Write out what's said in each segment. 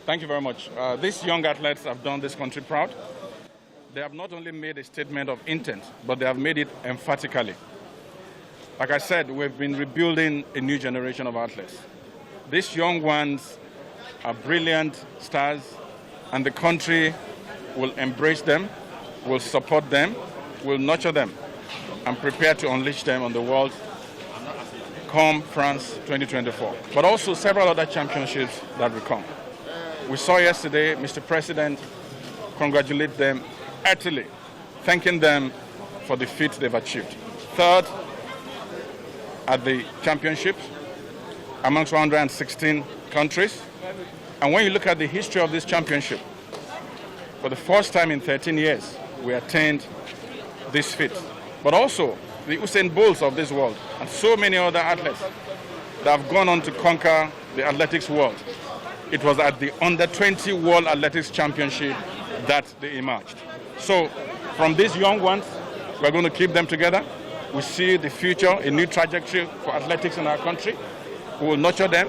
Thank you very much. These young athletes have done this country proud. They have not only made a statement of intent, but they have made it emphatically. Like I said, we've been rebuilding a new generation of athletes. These young ones are brilliant stars, and the country will embrace them, will support them, will nurture them, and prepare to unleash them on the world come France 2024. But also several other championships that will come. We saw yesterday Mr. President congratulate them heartily, thanking them for the feat they've achieved. Third at the championships amongst 116 countries. And when you look at the history of this championship, for the first time in 13 years, we attained this feat. But also the Usain Bolts of this world and so many other athletes that have gone on to conquer the athletics world. It was at the Under-20 World Athletics Championship that they emerged. So from these young ones, we're going to keep them together. We see the future, a new trajectory for athletics in our country. We will nurture them,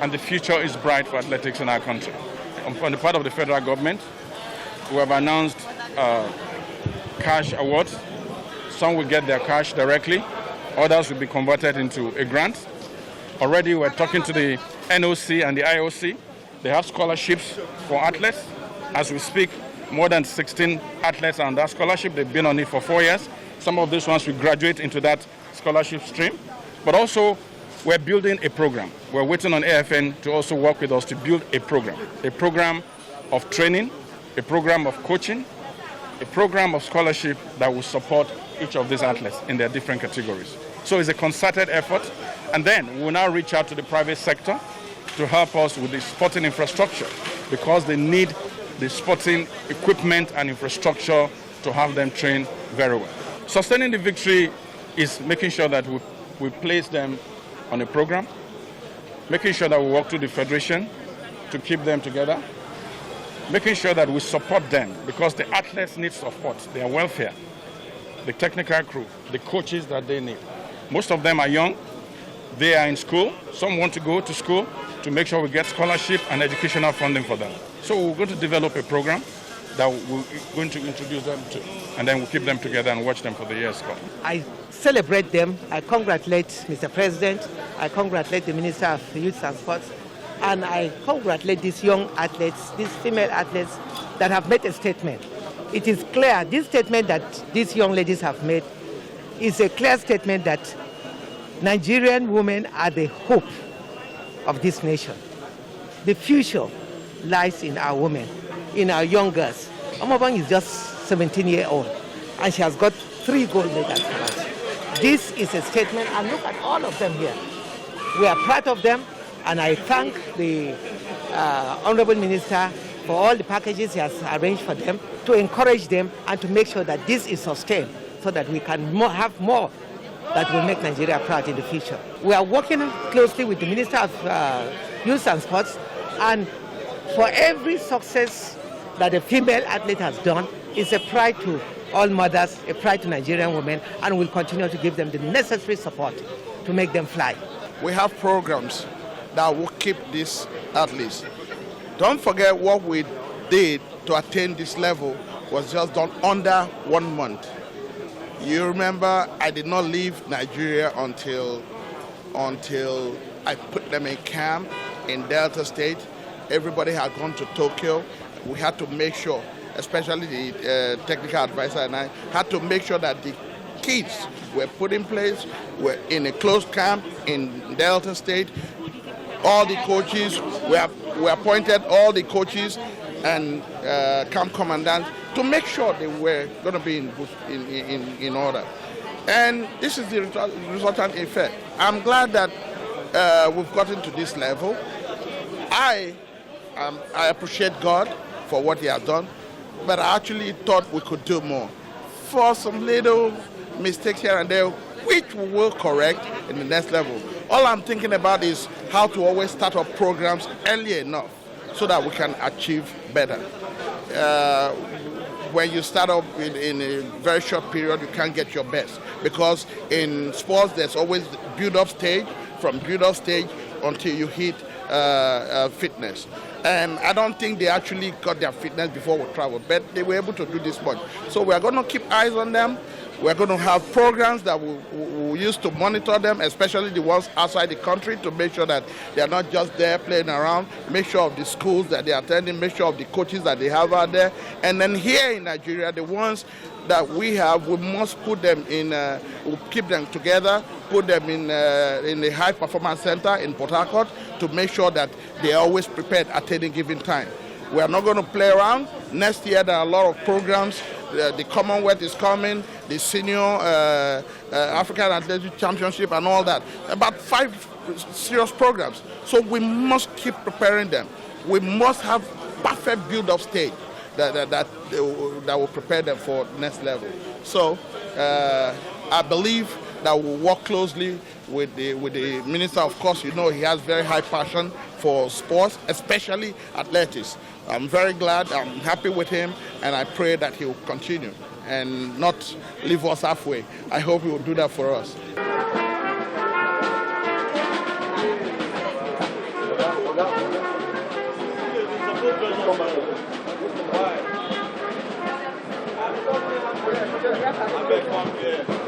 and the future is bright for athletics in our country. On the part of the federal government, we have announced cash awards. Some will get their cash directly. Others will be converted into a grant. Already we're talking to the NOC and the IOC. They have scholarships for athletes. As we speak, more than 16 athletes are on that scholarship. They've been on it for 4 years. Some of these ones will graduate into that scholarship stream. But also, we're building a program. We're waiting on AFN to also work with us to build a program of training, a program of coaching, a program of scholarship that will support each of these athletes in their different categories. So it's a concerted effort. And then we'll now reach out to the private sector to help us with the sporting infrastructure, because they need the sporting equipment and infrastructure to have them train very well. Sustaining the victory is making sure that we place them on a program, making sure that we work through the federation to keep them together, making sure that we support them, because the athletes need support, their welfare, the technical crew, the coaches that they need. Most of them are young. They are in school. Some want to go to school to make sure we get scholarship and educational funding for them. So we're going to develop a program that we're going to introduce them to, and then we'll keep them together and watch them for the years to come. I celebrate them. I congratulate Mr. President. I congratulate the Minister of Youth and Sports. And I congratulate these young athletes, these female athletes that have made a statement. It is clear, this statement that these young ladies have made is a clear statement that Nigerian women are the hope of this nation. The future lies in our women, in our young girls. Omobang is just 17-year-old, and she has got 3 gold medals for us. This is a statement, and look at all of them here. We are proud of them, and I thank the Honorable Minister for all the packages he has arranged for them, to encourage them and to make sure that this is sustained so that we can have more that will make Nigeria proud in the future. We are working closely with the Minister of Youth and Sports, and for every success that a female athlete has done, it's a pride to all mothers, a pride to Nigerian women, and we'll continue to give them the necessary support to make them fly. We have programs that will keep these athletes. Don't forget what we did to attain this level was just done under 1 month. You remember, I did not leave Nigeria until I put them in camp in Delta State. Everybody had gone to Tokyo. We had to make sure, especially the technical advisor and I, had to make sure that the kids were put in place, were in a closed camp in Delta State. All the coaches, we appointed all the coaches and camp commandants to make sure they were going to be in order. And this is the resultant effect. I'm glad that we've gotten to this level. I appreciate God for what he has done, but I actually thought we could do more. For some little mistakes here and there, which we will correct in the next level. All I'm thinking about is how to always start up programs early enough so that we can achieve better. When you start up in a very short period, you can't get your best, because in sports there's always build-up stage, from build-up stage until you hit fitness. And I don't think they actually got their fitness before we traveled, but they were able to do this much. So we are going to keep eyes on them. We're going to have programs that we'll use to monitor them, especially the ones outside the country, to make sure that they are not just there playing around, make sure of the schools that they are attending, make sure of the coaches that they have out there. And then here in Nigeria, the ones that we have, we must put them in, we'll keep them together, put them in the high performance center in Port Harcourt to make sure that they are always prepared at any given time. We are not going to play around. Next year, there are a lot of programs. The Commonwealth is coming, the Senior African Athletic Championship and all that. About 5 serious programs. So we must keep preparing them. We must have perfect build-up stage that will prepare them for next level. So I believe that we'll work closely with the minister. Of course, you know, he has very high passion for sports, especially athletics. I'm very glad, I'm happy with him, and I pray that he will continue and not leave us halfway. I hope he will do that for us. Why?